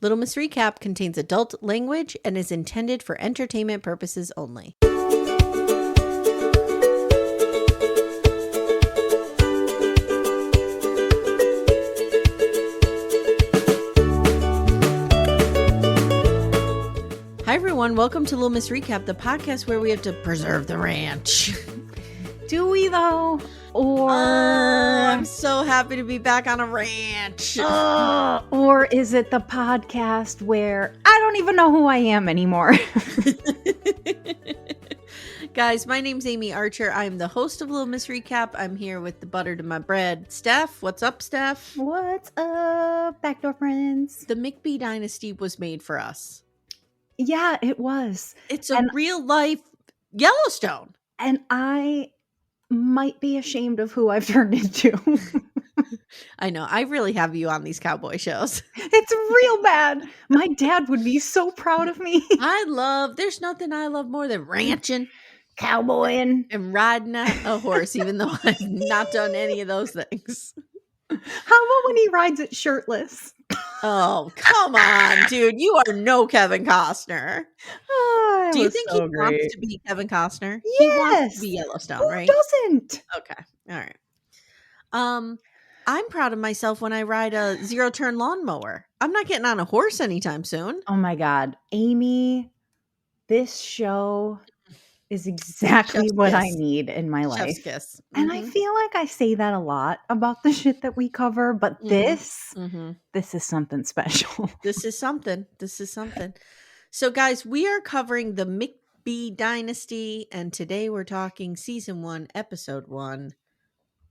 Little Miss Recap contains adult language and is intended for entertainment purposes only. Hi everyone, welcome to Little Miss Recap, the podcast where we have to preserve the ranch. Do we though? Or I'm so happy to be back on a ranch. Or is it the podcast where I don't even know who I am anymore? Guys, my name's Amy Archer. I'm the host of Little Miss Recap. I'm here with the butter to my bread, Steph. What's up, Steph? What's up, backdoor friends? The McBee Dynasty was made for us. Yeah, it was. It's a real life Yellowstone. And I might be ashamed of who I've turned into. I know. I really have you on these cowboy shows. It's real bad. My dad would be so proud of me. There's nothing I love more than ranching, cowboying, and riding a horse, even though I've not done any of those things. How about when he rides it shirtless? Oh, come on, dude. You are no Kevin Costner. Do you think he wants to be Kevin Costner? Yes. He wants to be Yellowstone, Who right? doesn't? Okay. All right. I'm proud of myself when I ride a zero-turn lawnmower. I'm not getting on a horse anytime soon. Oh my God. Amy, this show is exactly Chef's what kiss. I need in my life. Chef's kiss. And I feel like I say that a lot about the shit that we cover, but this is something special. This is something. So guys, we are covering the McBee Dynasty, and today we're talking season 1, episode 1,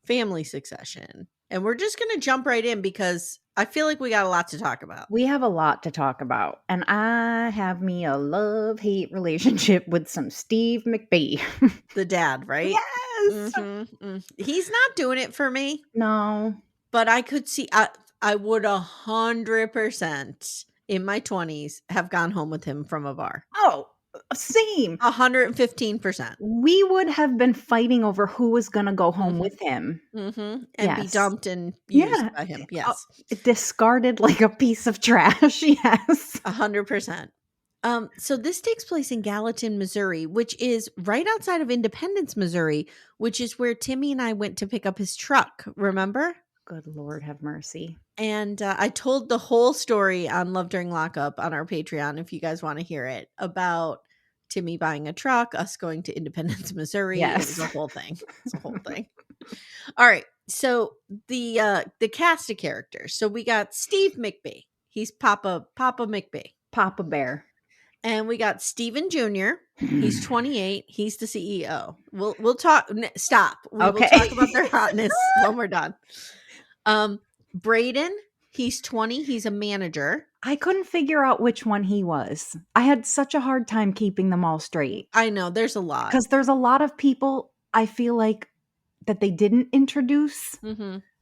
Family Succession. And we're just going to jump right in because I feel like we got a lot to talk about. We have a lot to talk about. And I have me a love-hate relationship with some Steve McBee. The dad, right? Yes. He's not doing it for me. No. But I could see, I would 100% in my 20s have gone home with him from a bar. Oh, same. 115%. We would have been fighting over who was going to go home with him. And be dumped and used by him. Yes. Discarded like a piece of trash. Yes. 100%. So this takes place in Gallatin, Missouri, which is right outside of Independence, Missouri, which is where Timmy and I went to pick up his truck. Remember? Good Lord have mercy. And I told the whole story on Love During Lockup on our Patreon, if you guys want to hear it, about Timmy buying a truck, us going to Independence, Missouri. Yes. It was a whole thing. It's a whole thing. All right. So the cast of characters. So we got Steve McBee. He's Papa McBee. Papa Bear. And we got Steven Jr. He's 28. He's the CEO. We'll talk. Stop. We'll talk about their hotness when we're done. Braden, he's 20. He's a manager. I couldn't figure out which one he was. I had such a hard time keeping them all straight. I know, there's a lot. Because there's a lot of people I feel like that they didn't introduce.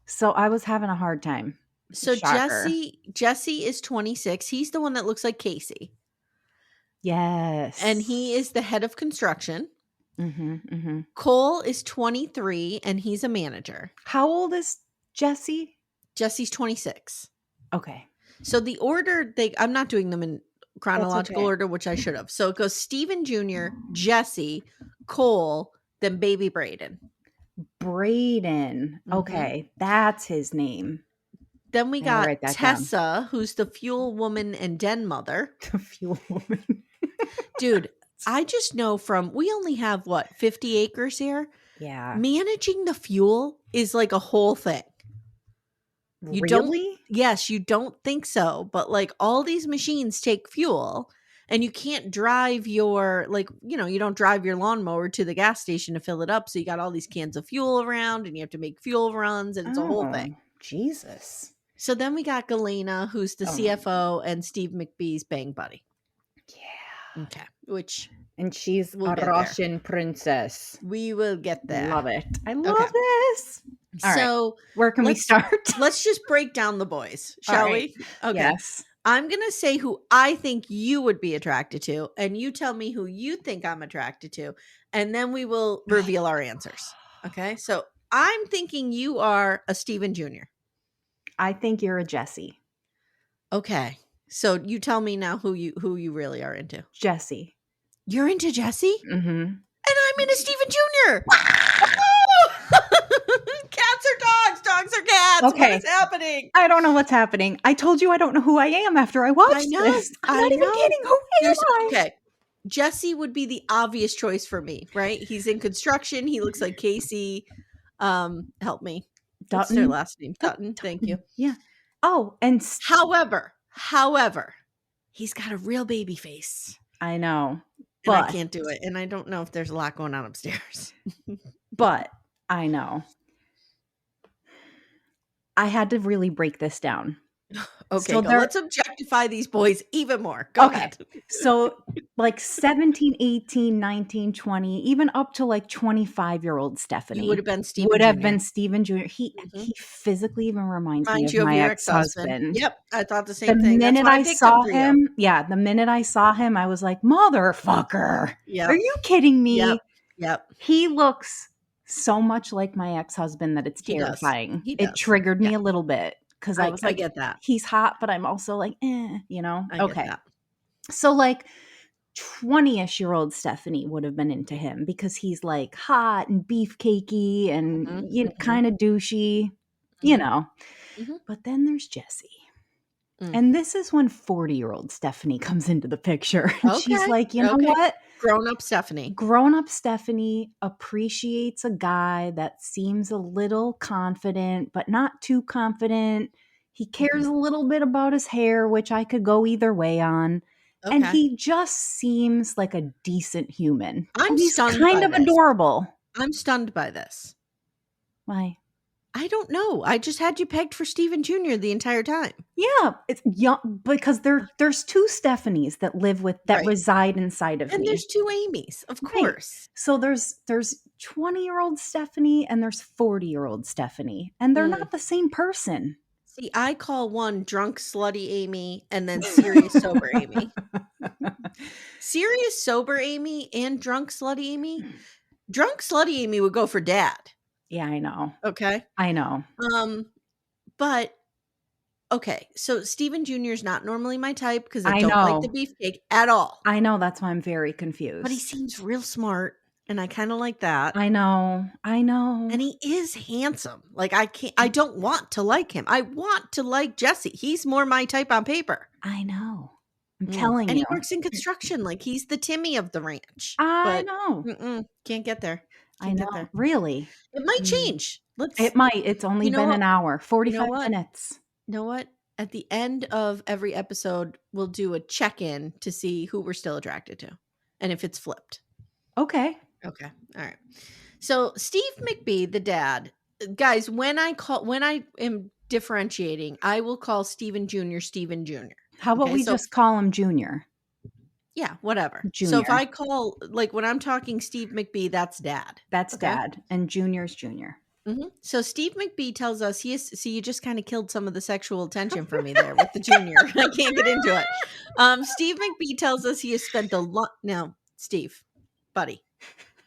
So I was having a hard time. So Shocker. Jesse is 26. He's the one that looks like Casey. Yes. And he is the head of construction. Cole is 23 and he's a manager. How old is Jesse? Jesse's 26. Okay. So the order, I'm not doing them in chronological order, which I should have. So it goes Steven Jr., Jesse, Cole, then baby Braden. Braden. Okay. That's his name. Then we got Tessa, who's the fuel woman and den mother. The fuel woman. Dude, I just know we only have 50 acres here? Yeah. Managing the fuel is like a whole thing. Really? Yes, you don't think so, but like all these machines take fuel and you can't drive your, you don't drive your lawnmower to the gas station to fill it up. So you got all these cans of fuel around and you have to make fuel runs and it's a whole thing. Jesus. So then we got Galena, who's the CFO and Steve McBee's bang buddy. Yeah. Okay. And she's a Russian princess. We will get there. Love it. I love this. All so right. Where can we start? Let's just break down the boys, shall we? Okay. Yes. I'm going to say who I think you would be attracted to, and you tell me who you think I'm attracted to, and then we will reveal our answers. Okay? So I'm thinking you are a Steven Jr. I think you're a Jesse. Okay. So you tell me now who you really are into. Jesse. You're into Jesse? Mm-hmm. And I'm into Stephen Jr. Cats are dogs. Dogs are cats. Okay. What is happening? I don't know what's happening. I told you I don't know who I am after I watched this. I'm not even kidding. Who am I? Okay. Jesse would be the obvious choice for me, right? He's in construction. He looks like Casey. Help me. What's their last name? Dutton. Thank you. Yeah. Oh, and however, he's got a real baby face. I know. And I can't do it. And I don't know if there's a lot going on upstairs. But I know. I had to really break this down. Okay, so let's objectify these boys even more. Go ahead. So like 17, 18, 19, 20, even up to like 25-year-old Stephanie. Would have been Stephen Would Jr. have been Stephen Jr. He physically even reminds me of my ex-husband. Yep, I thought the same thing. The minute I saw him, the minute I saw him, I was like, motherfucker. Yep. Are you kidding me? Yep. He looks so much like my ex-husband that it's terrifying. It triggered me a little bit. Because I was like, I get that. He's hot, but I'm also like, you know? I get that. So like 20-ish-year-old Stephanie would have been into him because he's like hot and beefcakey and kind of douchey, you know. But then there's Jesse. And this is when 40-year-old Stephanie comes into the picture. Okay. She's like, you know what? Grown-up Stephanie. Grown-up Stephanie appreciates a guy that seems a little confident, but not too confident. He cares a little bit about his hair, which I could go either way on. Okay. And he just seems like a decent human. He's kind of adorable. I'm stunned by this. Why? I don't know. I just had you pegged for Stephen Jr. the entire time. Yeah, it's young because there's two Stephanies that reside inside of me. And there's two Amy's, of course. So there's 20-year-old Stephanie and there's 40-year-old Stephanie, and they're not the same person. See, I call one drunk slutty Amy and then serious sober Amy. Serious sober Amy and drunk slutty Amy. Drunk slutty Amy would go for dad. Yeah, I know. Okay. I know. But okay, so Stephen Jr. is not normally my type because I don't like the beefcake at all. I know, that's why I'm very confused. But he seems real smart, and I kind of like that. I know. And he is handsome. Like I don't want to like him. I want to like Jesse. He's more my type on paper. I know. I'm telling you. And he works in construction. Like he's the Timmy of the ranch. I know. Can't get there. I know. Really? It might change. It might. It's only been an hour, 45 minutes. You know what? At the end of every episode, we'll do a check-in to see who we're still attracted to and if it's flipped. Okay. All right. So Steve McBee, the dad, guys, when I am differentiating, I will call Stephen Jr. Stephen Jr. How about we just call him Junior? Yeah, whatever. Junior. So if I call, like when I'm talking Steve McBee, that's dad. That's dad. And Junior's Junior. So Steve McBee tells us you just kind of killed some of the sexual attention for me there with the junior. I can't get into it. Steve McBee tells us he has spent now, Steve, buddy,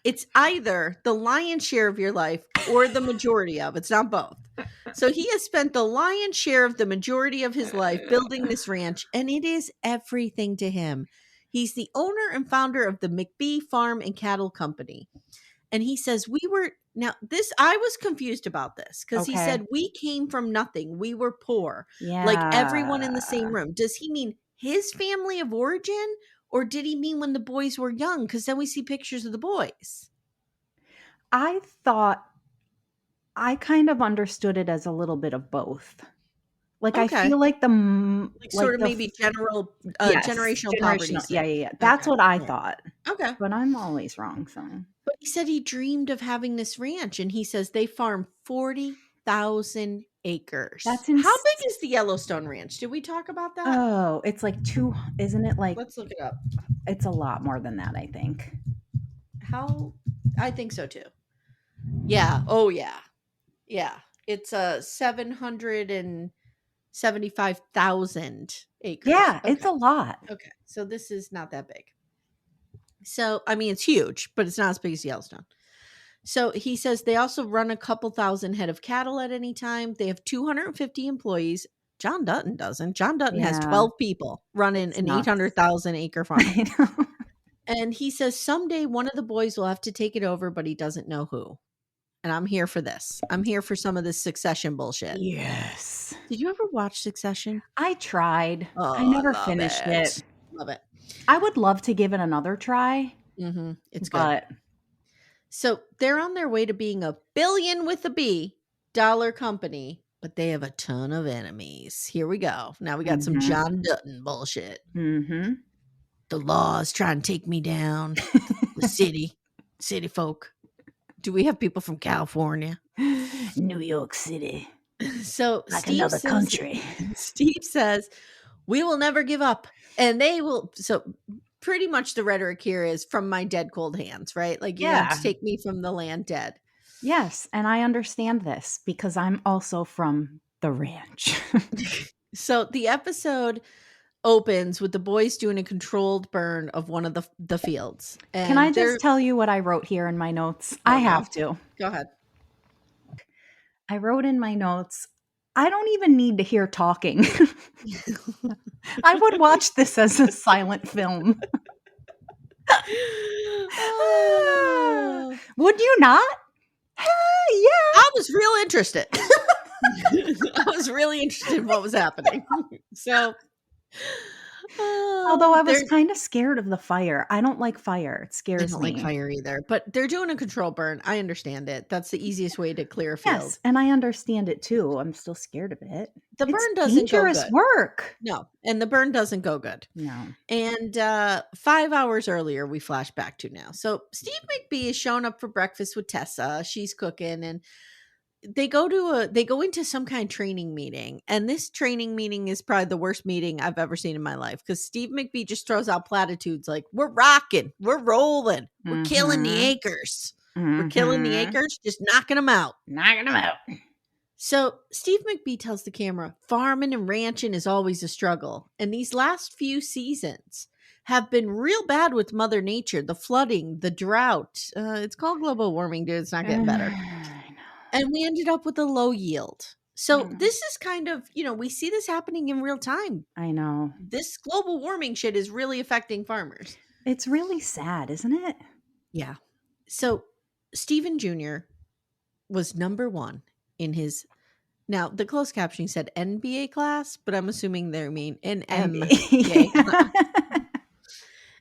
it's either the lion's share of your life or the majority of. It's not both. So he has spent the lion's share of the majority of his life building this ranch, and it is everything to him. He's the owner and founder of the McBee Farm and Cattle Company. And he says, I was confused about this because he said we came from nothing. We were poor. Yeah. Like everyone in the same room. Does he mean his family of origin, or did he mean when the boys were young? Because then we see pictures of the boys. I thought I kind of understood it as a little bit of both. Like I feel like maybe generational poverty. Yeah. That's what I thought. Okay. But I'm always wrong. So. But he said he dreamed of having this ranch, and he says they farm 40,000 acres. That's insane. How big is the Yellowstone Ranch? Did we talk about that? Oh, it's like isn't it like? Let's look it up. It's a lot more than that, I think. I think so too. Yeah. Oh yeah. Yeah. It's 775,000 acres. Yeah, okay. It's a lot. Okay. So this is not that big. So, I mean, it's huge, but it's not as big as Yellowstone. So he says they also run a couple thousand head of cattle at any time. They have 250 employees. John Dutton doesn't. John Dutton has Yeah. 12 people running It's an nuts. 800,000 acre farm. I know. And he says someday one of the boys will have to take it over, but he doesn't know who. And I'm here for this. I'm here for some of this Succession bullshit. Yes. Did you ever watch Succession? I tried. I Oh, I never love finished it. it. Love it. I would love to give it another try, It's good. but So they're on their way to being a billion with a B dollar company, but they have a ton of enemies. Here we go. Now we got some John Dutton bullshit. mhm. The law is trying to take me down. The city folk. Do we have people from California? New York City, So like Steve another says, country. Steve says, we will never give up. And they will. So pretty much the rhetoric here is from my dead cold hands, right? Like you're going Yeah. to take me from the land dead. Yes, and I understand this because I'm also from the ranch. So the episode opens with the boys doing a controlled burn of one of the fields. And Can I just tell you what I wrote here in my notes? Oh, I no. have to. Go ahead. I wrote in my notes, I don't even need to hear talking. I would watch this as a silent film. Oh. Would you not? Yeah. I was real interested. I was really interested in what was happening. So, Although I was kind of scared of the fire. I don't like fire. It I scares don't me. like fire either, but they're doing a control burn. I understand it. That's the easiest way to clear a field. Yes, and I understand it too. I'm still scared of it. The It's burn doesn't go dangerous good. work. No, and the burn doesn't go good. No. And 5 hours earlier, we flash back to now. So Steve McBee is showing up for breakfast with Tessa. She's cooking, and they go into some kind of training meeting. And this training meeting is probably the worst meeting I've ever seen in my life because Steve McBee just throws out platitudes like, "We're rocking, we're rolling, we're killing the acres, we're killing the acres, just knocking them out, knocking them out." So Steve McBee tells the camera, farming and ranching is always a struggle. And these last few seasons have been real bad with Mother Nature, the flooding, the drought. It's called global warming, dude. It's not getting better. And we ended up with a low yield. So this is kind of, we see this happening in real time. I know. This global warming shit is really affecting farmers. It's really sad, isn't it? Yeah. So Stephen Jr. was number one in his, now the closed captioning said NBA class, but I'm assuming they mean an MBA class.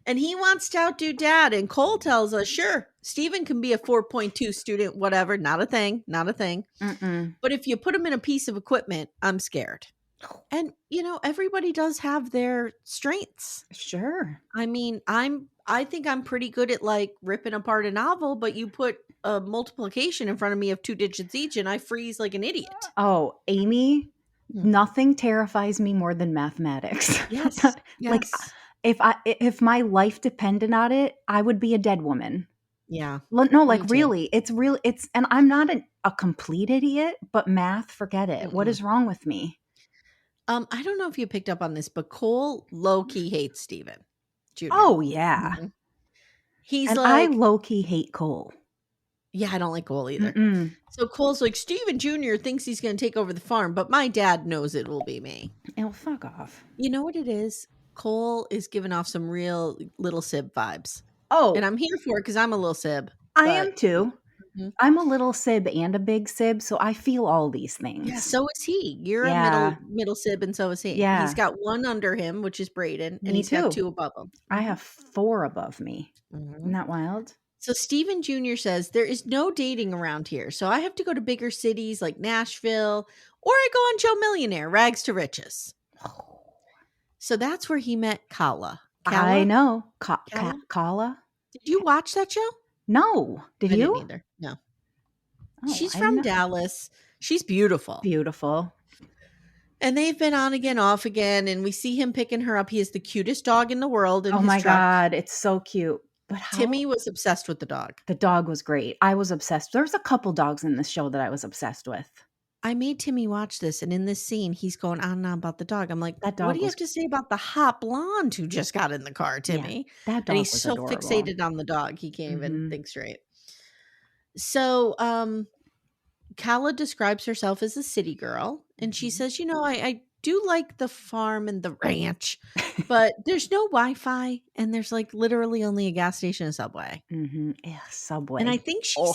And he wants to outdo dad. And Cole tells us, sure, Stephen can be a 4.2 student, whatever. Not a thing. Not a thing. But if you put him in a piece of equipment, I'm scared. And, everybody does have their strengths. Sure. I mean, I think I'm pretty good at like ripping apart a novel, but you put a multiplication in front of me of 2 digits each and I freeze like an idiot. Oh, Amy, nothing terrifies me more than mathematics. Yes. Like if my life depended on it, I would be a dead woman. Yeah. No, like really, it's and I'm not a complete idiot, but math, forget it. What is wrong with me? I don't know if you picked up on this, but Cole low-key hates Stephen Jr. Oh, yeah. He's and like, I low-key hate Cole. Yeah, I don't like Cole either. So Cole's like, Stephen Jr. thinks he's going to take over the farm, but my dad knows it will be me. Oh, fuck off. You know what it is? Cole is giving off some real little sib vibes. Oh. And I'm here for it because I'm a little sib. I am too. I'm a little sib and a big sib, so I feel all these things. Yeah, so is he. You're a middle sib, and so is he. Yeah. He's got one under him, which is Braden, and he's got 2 above him. I have 4 above me. Isn't that wild? So Stephen Jr. says, there is no dating around here, so I have to go to bigger cities like Nashville, or I go on Joe Millionaire, rags to riches. So that's where he met Kala. I know. Kala? Did you watch that show? No. Did you? Didn't either. No. Oh, She's from Dallas. She's beautiful. Beautiful. And they've been on again, off again, and we see him picking her up. He has the cutest dog in the world. Oh my God, it's so cute. But Timmy was obsessed with the dog. The dog was great. I was obsessed. There's a couple dogs in this show that I was obsessed with. I made Timmy watch this, and in this scene, he's going on and on about the dog. I'm like, that dog what do you have to say about the hot blonde who just got in the car, Timmy? Yeah, that dog and he's was so adorable. fixated on the dog, he can't even think straight. So, Kala describes herself as a city girl, and she says, I do like the farm and the ranch, but there's no Wi-Fi and there's like literally only a gas station and Subway. Yeah, And I Subway. think Oh.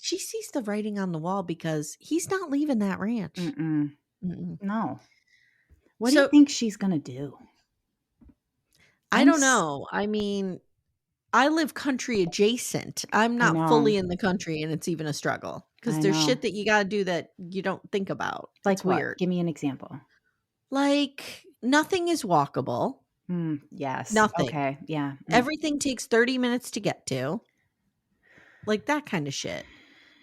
she sees the writing on the wall because he's not leaving that ranch. Mm-mm. Mm-mm. No. What do you So think she's gonna do? I don't know. I mean, I live country adjacent. I'm I not know. fully in the country and it's even a struggle because I there's know. shit that you got to do that you don't think about. It's Like what? weird. Give me an example. Like nothing is walkable. Yes. Nothing. Okay. Yeah. Everything takes 30 minutes to get to. Like that kind of shit.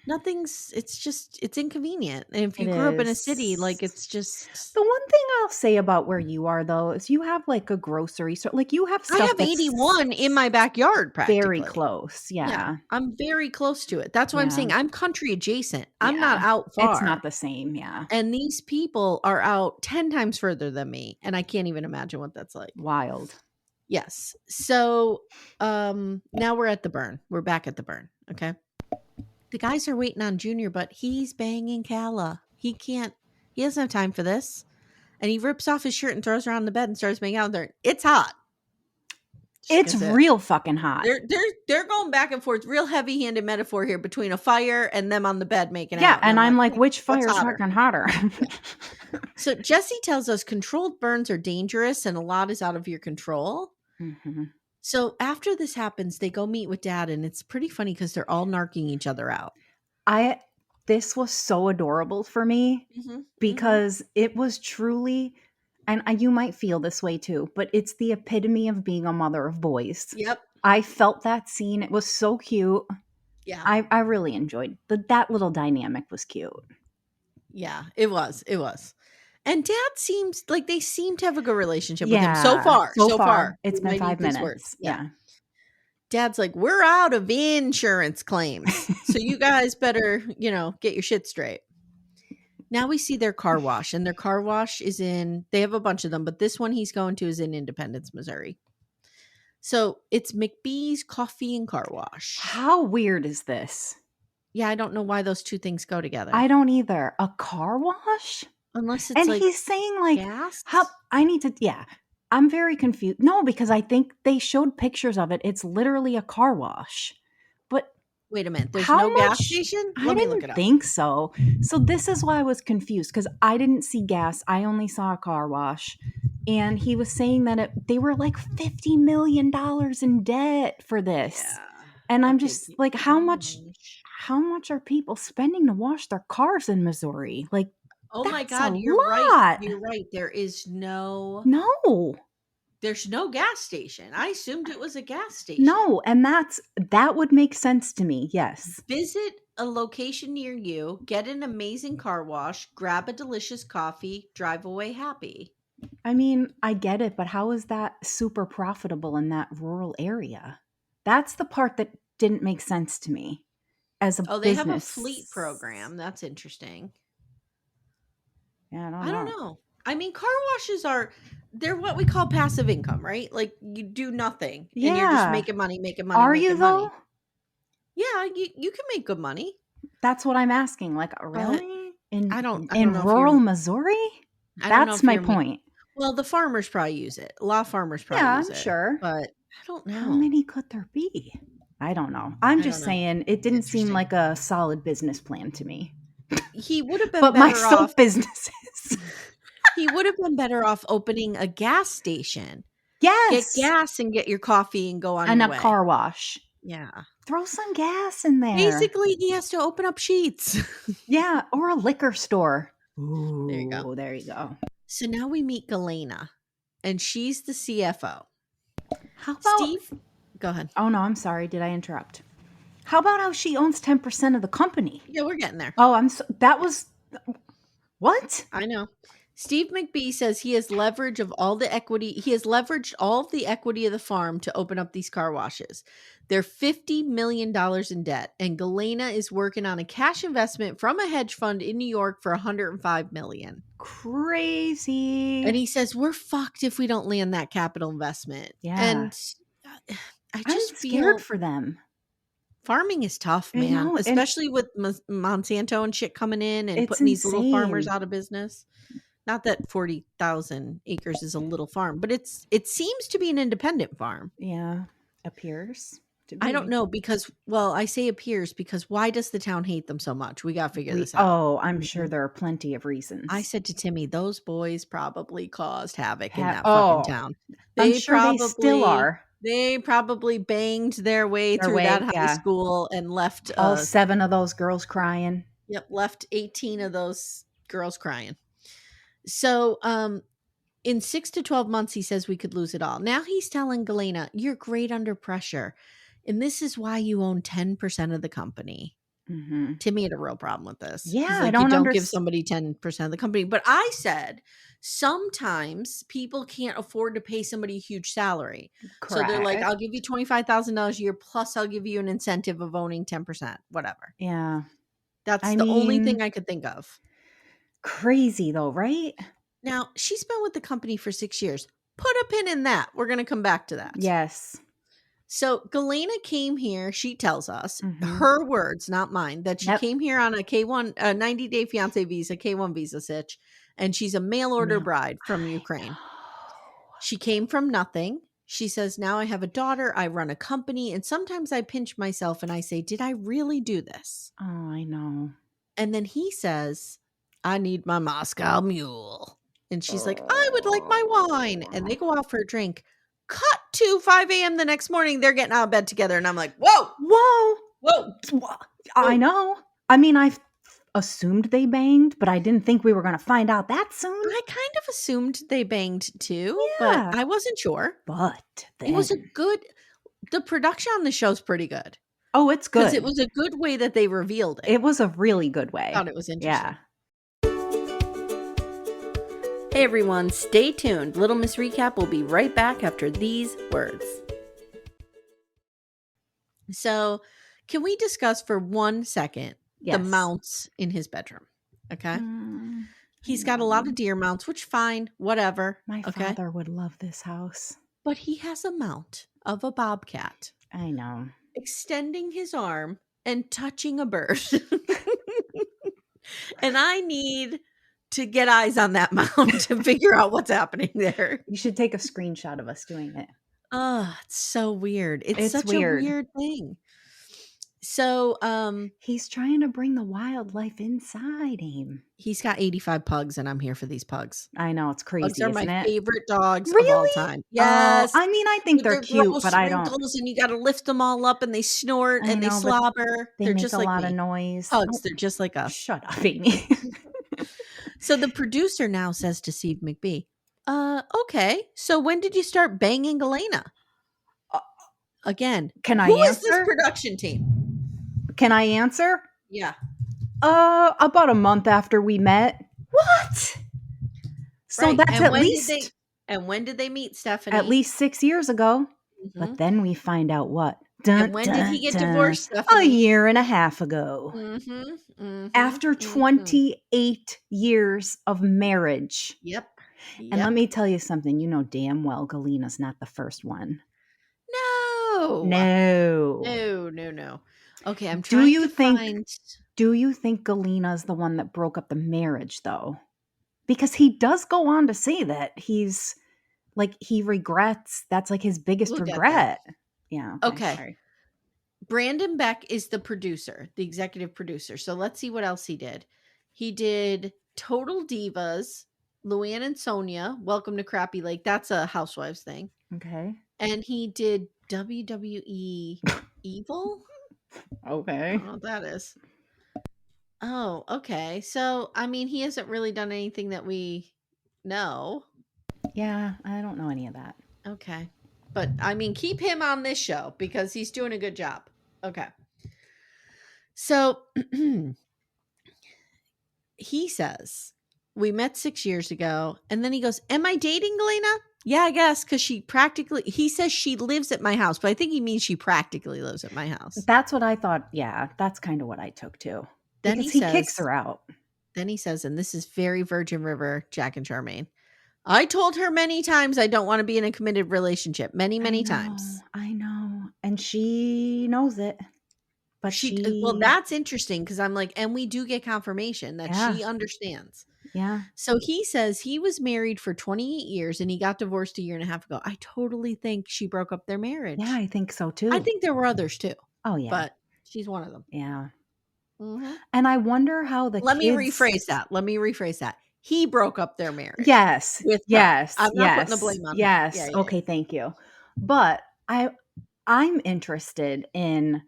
It's inconvenient. And if It you grew up in a city, like is. it's just The one thing I'll say about where you are, though, is you have like a grocery store. Like you have I stuff have that's 81 in my backyard very practically. close. Yeah, Yeah. I'm very close to it. That's why I'm Yeah. saying I'm country adjacent. I'm not Yeah. out It's not far. the same. Yeah. And these people are out 10 times further than me, and I can't even imagine what that's like. Wild. Yes. So, now we're at the burn. We're back at the burn, okay? The guys are waiting on Junior, but he's banging Calla. He doesn't have time for this. And he rips off his shirt and throws her on the bed and starts making out with her. It's hot. It's real fucking hot. They're going back and forth, real heavy-handed metaphor here between a fire and them on the bed making out. Yeah, and I'm like, which what's fire's fucking hotter? So Jesse tells us controlled burns are dangerous and a lot is out of your control. Mm-hmm. So after this happens, they go meet with Dad, and it's pretty funny because they're all narking each other out. This was so adorable for me because it was truly, and you might feel this way too, but it's the epitome of being a mother of boys. Yep. I felt that scene. It was so cute. Yeah. I really enjoyed that little dynamic was cute. Yeah, it was. It was. And Dad seems like they seem to have a good relationship with him so far. So far. It's been 5 minutes. Yeah. Dad's like, we're out of insurance claims. So you guys better, get your shit straight. Now we see their car wash, and their car wash they have a bunch of them, but this one he's going to is in Independence, Missouri. So it's McBee's Coffee and Car Wash. How weird is this? Yeah, I don't know why those two things go together. I don't either. A car wash? Unless it's and he's saying like, gas? I'm very confused. No, because I think they showed pictures of it. It's literally a car wash. But wait a minute, there's no gas station? Let me look it up. I didn't think so. So this is why I was confused, because I didn't see gas. I only saw a car wash. And he was saying that they were like $50 million in debt for this. Yeah. And I'm just like, how much are people spending to wash their cars in Missouri? Like, oh my God, you're right. You're right. There's no gas station. I assumed it was a gas station. No, and that would make sense to me. Yes. Visit a location near you, get an amazing car wash, grab a delicious coffee, drive away happy. I mean, I get it, but how is that super profitable in that rural area? That's the part that didn't make sense to me as a business. They have a fleet program. That's interesting. Yeah, I don't know. I mean, car washes they're what we call passive income, right? Like you do nothing and you're just making money. Are you though? Yeah, you can make good money. That's what I'm asking. Like, really? In know rural Missouri? That's my point. Well, the farmers probably use it. A lot of farmers probably use it. Yeah, sure. But I don't know. How many could there be? I don't know. I'm just saying it didn't seem like a solid business plan to me. He would have been but better my soap businesses. He would have been better off opening a gas station. Yes. Get gas and get your coffee and go on and your a way. Car wash. Yeah. Throw some gas in there. Basically, he has to open up Sheets. Yeah, or a liquor store. Ooh, there you go. There you go. So now we meet Galena, and she's the CFO. How about Steve? Go ahead. Oh, no, I'm sorry. Did I interrupt? How about how she owns 10% of the company? Yeah, we're getting there. Oh, that was... What? I know. Steve McBee says he has leverage of all the equity. He has leveraged all of the equity of the farm to open up these car washes. They're $50 million in debt, and Galena is working on a cash investment from a hedge fund in New York for $105 million. Crazy. And he says, we're fucked if we don't land that capital investment. Yeah. And I'm scared for them. Farming is tough, man, especially with Monsanto and shit coming in and putting these little farmers out of business. Not that 40,000 acres is a little farm, but it seems to be an independent farm. Yeah, appears to I don't be. know because, well, I say appears because why does the town hate them so much? We got to figure this out. I'm sure there are plenty of I reasons. said to Timmy, those boys probably caused havoc in Ha that fucking Oh, town. I'm They sure they still probably are. they probably banged their way Their through that way, high yeah. school and left All 7 of those girls crying. left 18 of those girls crying. So, in 6 to 12 months, he says we could lose it all. Now he's telling Galena, you're great under pressure. And this is why you own 10% of the company. Mhm. Timmy had a real problem with this. Yeah, He's I like, you don't don't give somebody 10% of the company. But I said, sometimes people can't afford to pay somebody a huge salary. So they're like, Correct. I'll give you $25,000 a year, plus I'll give you an incentive of owning 10%, whatever. Yeah. That's I the only thing mean, I could think of. crazy though, right? Now, she's been with the company for 6 years. Put a pin in that. We're going to come back to that. Yes. So Galena came here, she tells us, Mhm. her words, not mine, that she Yep. came here on a K1, a 90-day fiance visa, K1 visa sitch, and she's a mail order Mail bride from I Ukraine. know. She came from nothing. She says, now I have a daughter, I run a company, and sometimes I pinch myself and I say, did I really do this? Oh, I know. And then he says, I need my Moscow mule. And she's like, I would like my wine. And they Oh. go out for a drink. Cut to 5 a.m. the next morning. They're getting out of bed together. And I'm like, whoa, Whoa. whoa, I whoa. know. I mean, I assumed they banged, but I didn't think we were going to find out that soon. I kind of assumed they banged too, but Yeah. I wasn't sure. But It was then. the production on the show's pretty good Oh, it's because it good. was a good way that they revealed it. It was a really good way. I thought it was interesting. Yeah. Hey everyone, stay tuned. Little Miss Recap will be right back after these words. So, can we discuss for 1 second the Yes. mounts in his bedroom? Okay. Mm, He's got a lot of deer mounts, which fine, whatever. My Okay. father would love this house. But he has a mount of a bobcat I know. extending his arm and touching a bird. And I need to get eyes on that mount to figure out what's happening there. You should take a screenshot of us doing it. Oh, it's so weird. It's It's such weird. a weird thing. So, He's trying to bring the wildlife inside him. he's got 85 pugs, and I'm here for these pugs. I know, it's crazy, Pugs are isn't my it? favorite dogs of all Really? time. Oh, Yes. I mean, I think With they're their cute, gross but I don't. wrinkles, and you gotta lift them all up, and they snort, I and they know, but slobber. they They're make just a like lot of me. noise. Pugs, Oh, they're just like us. shut up, Amy. So the producer now says to Steve McBee, okay, so when did you start banging Galena? Again, Can I who is this answer? production team? Can I answer? Yeah. About a month after we met. What? So Right. that's And when did they meet, Stephanie? at least 6 years ago. Mhm. But then we find out what? And when did he get divorced, A Stephanie? year and a half ago. After 28 years of marriage. Yep. And let me tell you something, you know damn well Galena's not the first one. No. No. No. Okay, I'm Do trying you to think find. do you think Galena's the one that broke up the marriage though? Because he does go on to say that he's like he regrets, that's like his biggest We'll get there. regret. Yeah. Okay. Sorry. Brandon Beck is the producer, the executive producer. So let's see what else he did. He did Total Divas, Luann and Sonia, Welcome to Crappy Lake. That's a Housewives thing. Okay. And he did WWE Evil. I Okay. don't know what that is. Oh, okay. So, I mean, he hasn't really done anything that we know. Yeah, I don't know any of that. Okay. But, I mean, keep him on this show because he's doing a good job. Okay. So, he says, we met 6 years ago. And then he goes, am I dating Galena? Yeah, I guess. Because he says she lives at my house. But I think he means she practically lives at my house. That's what I thought. Yeah, that's kind of what I took too. Then Because he kicks her out. Then he says, and this is very Virgin River, Jack and Charmaine. I told her many times I don't want to be in a committed relationship. Many times. I know. And she knows it. But Well, that's interesting because I'm like, and we do get confirmation that she understands. Yeah. So he says he was married for 28 years and he got divorced a year and a half ago. I totally think she broke up their Yeah, marriage. I think so I too. think there were others too, Oh, yeah. but she's one of them. Yeah. Mhm. And I wonder how the Let me kids. rephrase that. He broke up their marriage Yes. with her. Yes. I'm not putting the Yes. blame on her. Yeah, Yes. yeah, Okay, thank you. But I'm interested in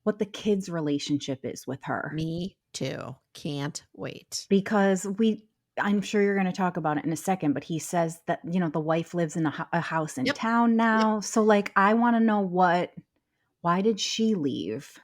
what the kid's relationship is with her. me too. Can't wait. Because I'm sure you're going to talk about it in a second, but he says that, the wife lives in a house in Yep. town Yep. now. So, like, I want to know why did she leave?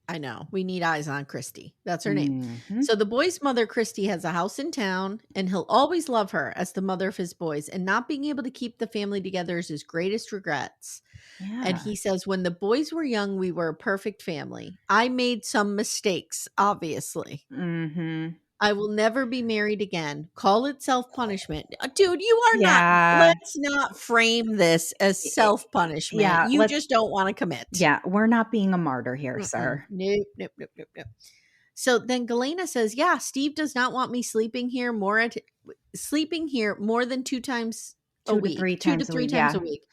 I know. We need eyes on Christy. That's her name. Mhm. So the boy's mother, Christy, has a house in town, and he'll always love her as the mother of his boys. And not being able to keep the family together is his greatest regrets. And Yeah. he says, when the boys were young, we were a perfect family. I made some mistakes, obviously. Mhm. I will never be married again. Call it self-punishment. Dude, you are not. Yeah. Let's not frame this as I self-punishment. yeah, You just don't want to commit. we're not being a martyr here, Mm-mm. sir. Nope, nope, nope, nope, nope. So then Galena says, yeah, Steve does not want me sleeping here more than 2 times a 2 to 3 week, two to times a three week, times yeah. a week.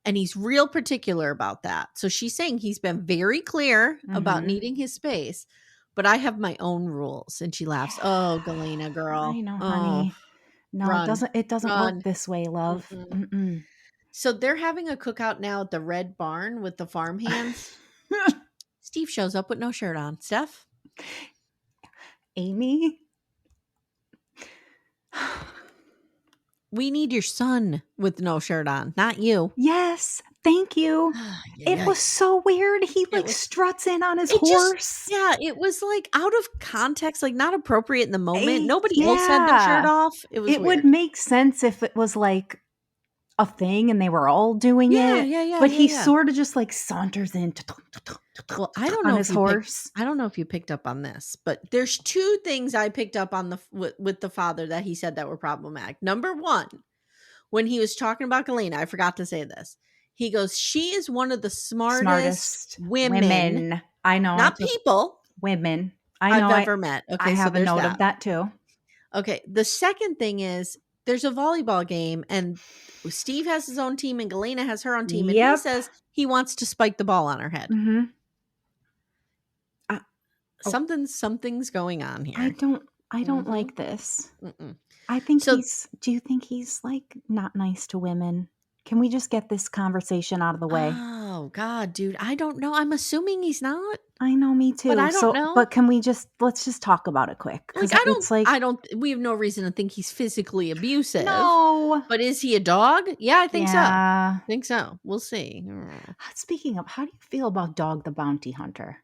And he's real particular about that. So she's saying he's been very clear about Mhm. needing his space, but I have my own rules. And she laughs. Oh, Galena girl. I know, Oh, honey. No, run, it doesn't work run. this way, love. Mm-mm. Mm-mm. So they're having a cookout now at the Red Barn with the farm hands. Steve shows up with no shirt on. Steph? Amy? We need your son with no shirt on, not you. Yes, thank you. Yay, It was yay. so weird. He, It like, was struts in on his it just horse. yeah, it was, like, out of context, like, not appropriate in the moment. Nobody else had their shirt Yeah. off. It was It would weird. make sense if it was, like, a thing and they were all doing Yeah, it, yeah, yeah, but yeah, he yeah. sorta just, like, saunters in Well, I don't on know his if you picked horse. I don't know if you picked up on this, but there's 2 things I picked up on with the father that he said that were problematic. Number 1, when he was talking about Galena, I forgot to say this. He goes, "She is one of the smartest Smartest women, women. I know, I not took people, women. I I've know, ever met." I Okay, so have a there's note of that. that too. Okay, the second thing is there's a volleyball game and Steve has his own team and Galena has her own team and he Yep. says he wants to spike the ball on her head. Mhm. Uh, oh, Something's going on I here. don't Mhm. like this. Mm-mm. I think So do you think he's, like, not nice to women? Can we just get this conversation out of the way? oh god, dude, I don't know. I'm assuming he's not, I know, me but too. I don't So, know. but let's just talk about it quick Like because it's like, I don't we have no reason to think he's physically abusive. no. But is he a dog? Yeah, I think so. Yeah. Think so. We'll see. Mm. Speaking of, how do you feel about Dog the Bounty Hunter?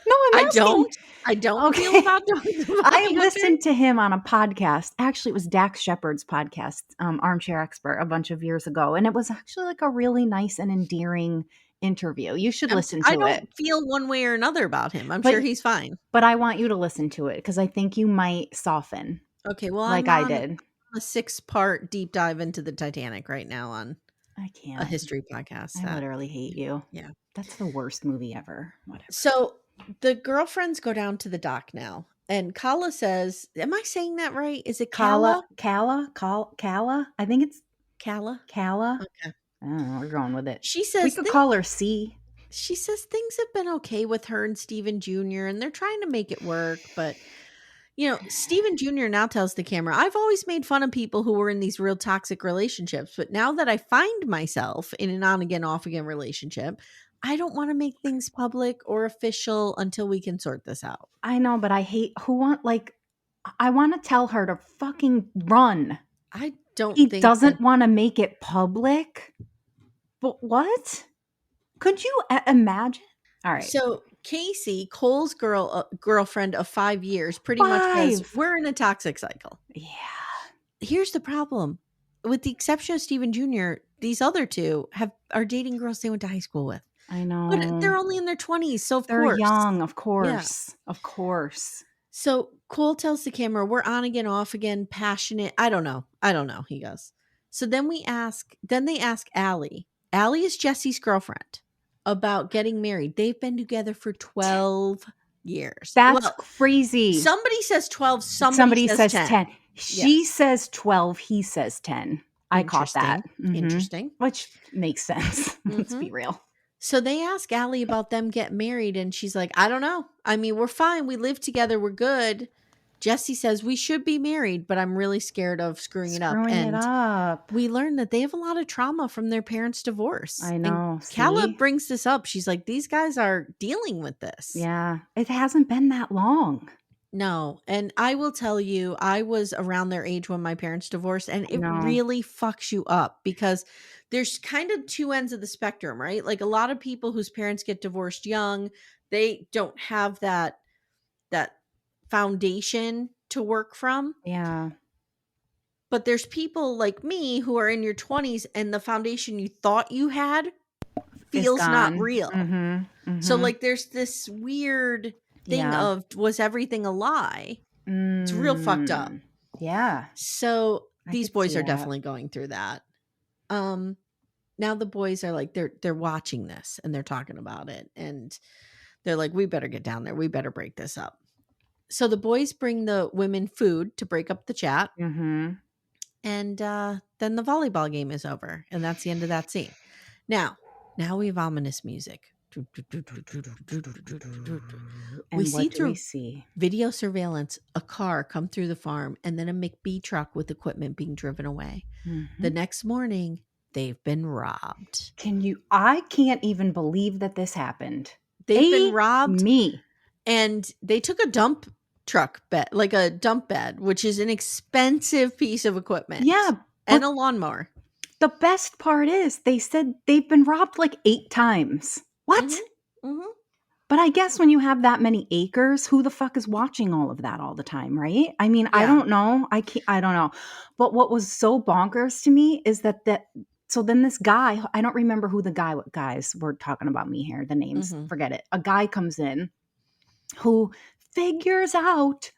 No, I'm I asking. don't. I don't feel Okay. about dogs the I bounty hunter. listened to him on a podcast. Actually, it was Dax Shepard's podcast, Armchair Expert, a bunch of years ago. And it was actually like a really nice and endearing interview. You should listen I to it. don't feel one way or another about him. I'm But sure he's fine. but I want you to listen to it because I think you might soften Okay, well, like I'm I on did. a 6-part deep dive into the Titanic right now on I a can't. history podcast. I That literally hate you. yeah. That's the worst movie ever. Whatever. So the girlfriends go down to the dock now, and Kala says, "Am I saying that right? Is it Kala? Kala? I think it's Kala? Kala. Okay." I don't know. We're going with it. She We says could things. call her C. She says things have been okay with her and Steven Jr. and they're trying to make it work, but Steven Jr. now tells the camera, I've always made fun of people who were in these real toxic relationships, but now that I find myself in an on again, off again relationship, I don't want to make things public or official until we can sort this out. I know, but I hate I want to tell her to fucking run. I don't He think that. doesn't want to make it public. But what? Could you imagine? All right. So Casey, Cole's girlfriend of 5 years, pretty much says, 5. we're in a toxic cycle. Yeah. Here's the problem. With the exception of Steven Jr., these other two are dating girls they went to high school with. I But they're know. only in their 20s, so of They're course. young, of Yeah. course. Of course. So Cole tells the camera, we're on again, off again, passionate. I don't know, he goes. So then they ask Allie. Allie is Jesse's girlfriend about getting married. They've been together for 12 years. That's Well, crazy. somebody says 12, Somebody says says 10. 10. She Yes. says 12, he says 10. I caught that. Interesting. Which makes sense. Let's Mhm. be real. So they ask Allie about them getting married, and she's like, I don't know. I mean, we're fine. We live together. We're good. Jesse says we should be married, but I'm really scared of screwing it up. Screwing it And up. we learn that they have a lot of trauma from their parents' divorce. I And know. Caleb See? brings this up. She's like, these guys are dealing with this. Yeah. It hasn't been that long. No. And I will tell you, I was around their age when my parents divorced, and it No. really fucks you up because there's kind of two ends of the spectrum, right? Like a lot of people whose parents get divorced young, they don't have that foundation to work from. Yeah. But there's people like me who are in your 20s and the foundation you thought you had It's feels not gone. real. So like there's this weird thing Yeah. of, was everything a lie? It's real fucked up. Yeah. So I these could boys see are that. definitely going through that. Now the boys are like, they're watching this and they're talking about it, and they're like, we better get down there. We better break this up. So the boys bring the women food to break up the chat. And then the volleyball game is over, and that's the end of that scene. Now we have ominous music. We see through video surveillance a car come through the farm, and then a McBee truck with equipment being driven away. The next morning, they've been robbed. I can't even believe that this happened. They've been robbed. Me. And they took a dump truck bed, like a dump bed, which is an expensive piece of equipment. Yeah. And a lawnmower. The best part is they said they've been robbed like 8 times. What? But I guess when you have that many acres, who the fuck is watching all of that all the time, right? I mean, I don't know. I don't know. But what was so bonkers to me is that so then this guy, I don't remember who the guys were talking about me here, the names, forget it. A guy comes in who figures out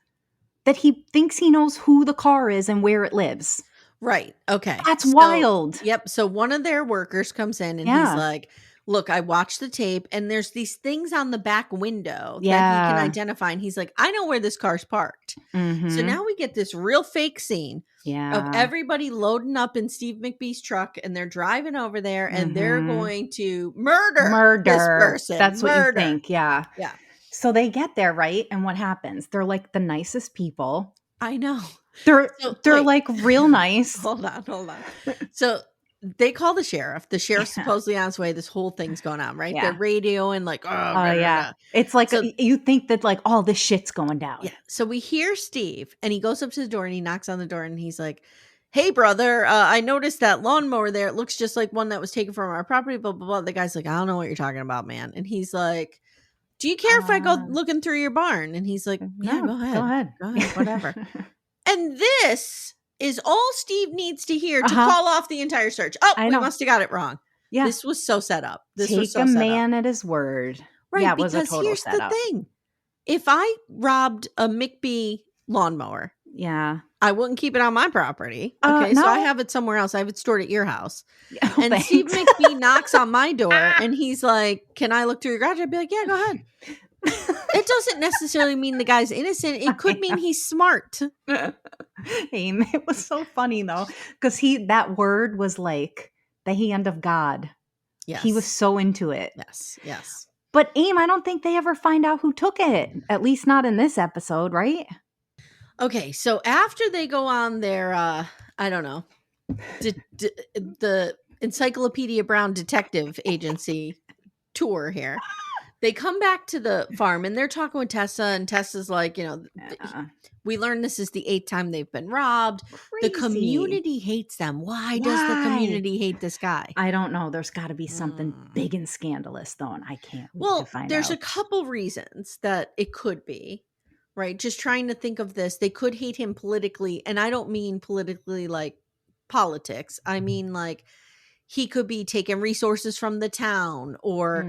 that he thinks he knows who the car is and where it lives. Right. Okay. That's wild. Yep. So one of their workers comes in and he's like, look, I watched the tape and there's these things on the back window that he can identify. And he's like, I know where this car's parked. So now we get this real fake scene of everybody loading up in Steve McBee's truck, and they're driving over there and they're going to murder this person. That's what you think. Yeah. Yeah. So they get there, right? And what happens? They're like the nicest people. I know. They're like real nice. Hold on. So they call the sheriff. The sheriff's supposedly on his way. This whole thing's going on, right? They're radioing like, It's like you think that like all this shit's going down. Yeah. So we hear Steve, and he goes up to the door and he knocks on the door, and he's like, hey, brother, I noticed that lawnmower there. It looks just like one that was taken from our property, blah, blah, blah. The guy's like, I don't know what you're talking about, man. And he's like, do you care if I go looking through your barn? And he's like, yeah, go ahead, whatever. And this is all Steve needs to hear to call off the entire search. Oh, we must have got it wrong. Yeah. This was so set up. Take a man at his word. Right, yeah, it because was a total here's setup. the thing. If I robbed a McBee lawnmower, I wouldn't keep it on my property. Okay, so I have it somewhere else. I have it stored at your house. And thanks. Steve McBee knocks on my door and he's like, can I look through your garage? I'd be like, yeah, go ahead. It doesn't necessarily mean the guy's innocent. It could mean he's smart. Hey, it was so funny though, because that word was like the hand of God. Yes. He was so into it. Yes. But Aim, I don't think they ever find out who took it. At least not in this episode, right? Okay, so after they go on their, I don't know, the Encyclopedia Brown Detective Agency tour here, they come back to the farm and they're talking with Tessa, and Tessa's like, we learned this is the 8th time they've been robbed. Crazy. The community hates them. Why does the community hate this guy? I don't know. There's got to be something big and scandalous, though, and I can't wait to find there's out. A couple reasons that it could be, right? Just trying to think of this. They could hate him politically, and I don't mean politically like politics. I mean like he could be taking resources from the town or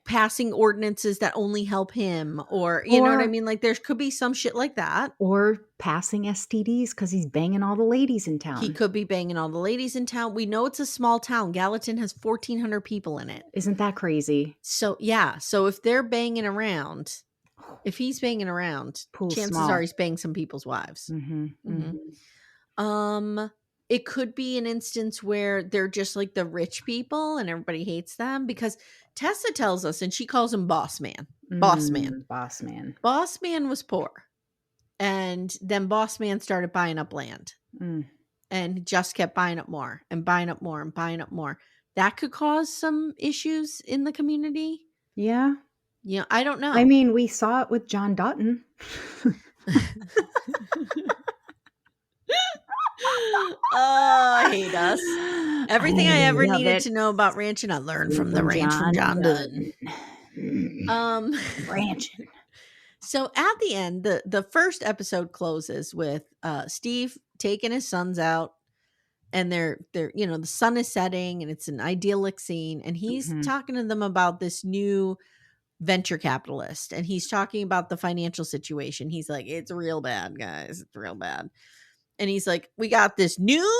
passing ordinances that only help him, or you know what I mean? Like there could be some shit like that. Or passing STDs because he's banging all the ladies in town. He could be banging all the ladies in town. We know it's a small town. Gallatin has 1,400 people in it. Isn't that crazy? So yeah. So if they're banging around, If he's banging around, Pool's chances small. are he's banging some people's wives. It could be an instance where they're just like the rich people and everybody hates them, because Tessa tells us, and she calls him boss man. Boss man. Boss man. Boss man was poor. And then boss man started buying up land. And just kept buying up more and buying up more and buying up more. That could cause some issues in the community. Yeah. Yeah, I don't know. I mean, we saw it with John Dutton. Oh, I hate us. Everything I ever needed to know about ranching, I learned from the ranch from John Dutton. Ranching. So at the end, the first episode closes with Steve taking his sons out, and they're the sun is setting and it's an idyllic scene, and he's talking to them about this new venture capitalist, and he's talking about the financial situation. He's like, it's real bad, guys. It's real bad. And he's like, we got this New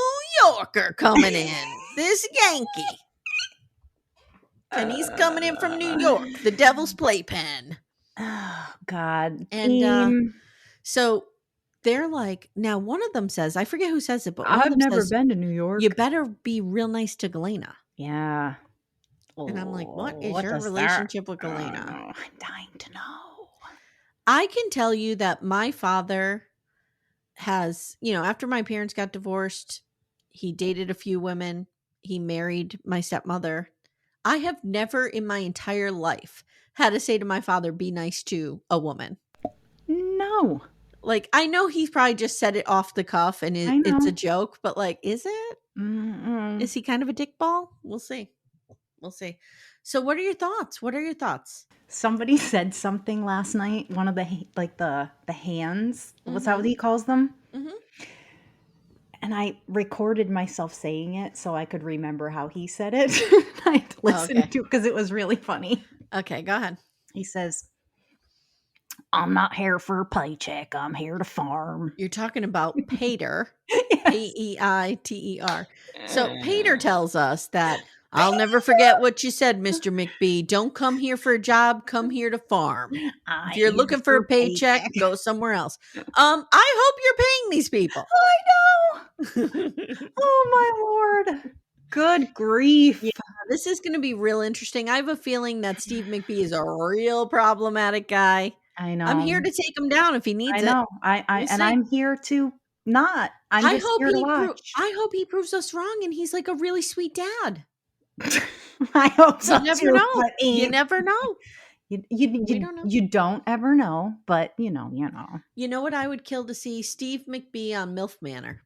Yorker coming in, this Yankee. And he's coming in from New York, the devil's playpen. Oh, God. And so they're like, now one of them says, I forget who says it, but one of I've them never says, been to New York. you better be real nice to Galena. Yeah. And I'm like, what is your relationship with Galena? I'm dying to know. I can tell you that my father has, after my parents got divorced, he dated a few women. He married my stepmother. I have never in my entire life had to say to my father, be nice to a woman. No. Like, I know he probably just said it off the cuff and it's a joke, but like, is it? Is he kind of a dickball? We'll see. We'll see. So what are your thoughts? Somebody said something last night. One of the hands. What's that what he calls them? And I recorded myself saying it so I could remember how he said it. I had to listen to it because it was really funny. Okay, go ahead. He says, I'm not here for a paycheck. I'm here to farm. You're talking about Pater. Yes. Peiter. So Pater tells us that, I'll never forget what you said, Mr. McBee. Don't come here for a job. Come here to farm. If you're looking for a paycheck, go somewhere else. I hope you're paying these people. I know. Oh, my Lord. Good grief. Yeah, this is going to be real interesting. I have a feeling that Steve McBee is a real problematic guy. I know. I'm here to take him down if he needs it. I know. I'm here to not. I'm just here to watch. I hope he proves us wrong and he's like a really sweet dad. I hope so. You never know. You never know. You don't ever know, but you know. You know what I would kill to see? Steve McBee on MILF Manor.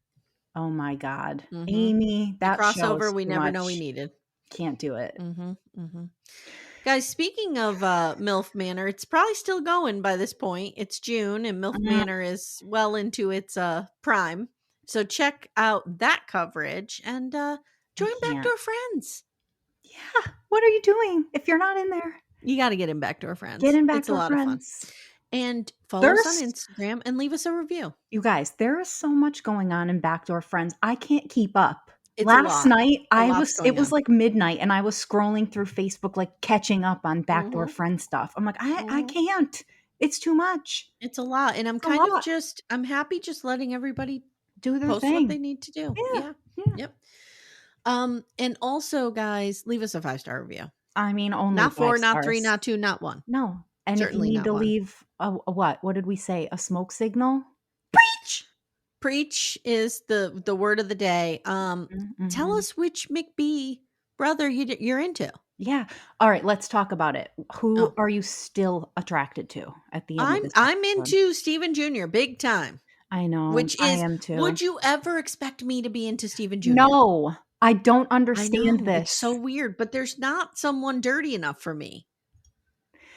Oh my God, Amy, that crossover we never know we needed. Can't do it. Guys, speaking of MILF Manor, it's probably still going by this point. It's June and MILF Manor is well into its prime. So check out that coverage and join Backdoor Friends. Yeah. What are you doing if you're not in there? You got to get in Backdoor Friends. Get in Backdoor It's a lot Friends. of fun. And follow us on Instagram and leave us a review. You guys, there is so much going on in Backdoor Friends. I can't keep up. It's Last night, it was like midnight and I was scrolling through Facebook, like catching up on Backdoor Friends stuff. I'm like, I can't. It's too much. It's a lot. And I'm I'm happy just letting everybody do their post thing. What they need to do. Yeah. Yep. And also, guys, leave us a 5-star review. I mean, only not 4, not stars. 3, not 2, not 1. No. And certainly if you need to leave a what? What did we say? A smoke signal? Preach is the word of the day. Tell us which McBee brother you're into. Yeah. All right. Let's talk about it. Who are you still attracted to at the end of this I'm into Steven Jr. big time. I know. Which I am too. Would you ever expect me to be into Steven Jr.? No. I don't understand this. It's so weird, but there's not someone dirty enough for me.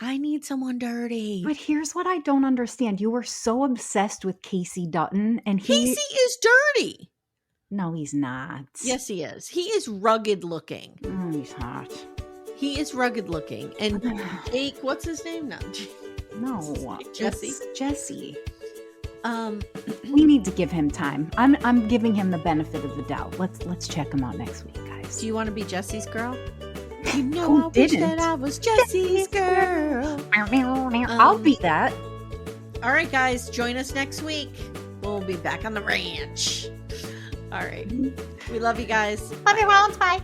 I need someone dirty. But here's what I don't understand. You were so obsessed with Casey Dutton and Casey is dirty. No, he's not. Yes, he is. He is rugged looking. Oh, he's hot. He is rugged looking. And Jake, what's his name now? No. Jesse. It's Jesse. We need to give him time. I'm giving him the benefit of the doubt. Let's check him out next week, guys. Do you want to be Jesse's girl? You know, Who I wish didn't? that I was Jesse's girl. I'll be that. All right, guys, join us next week. We'll be back on the ranch. All right. We love you guys. Love you, Rollins. Bye.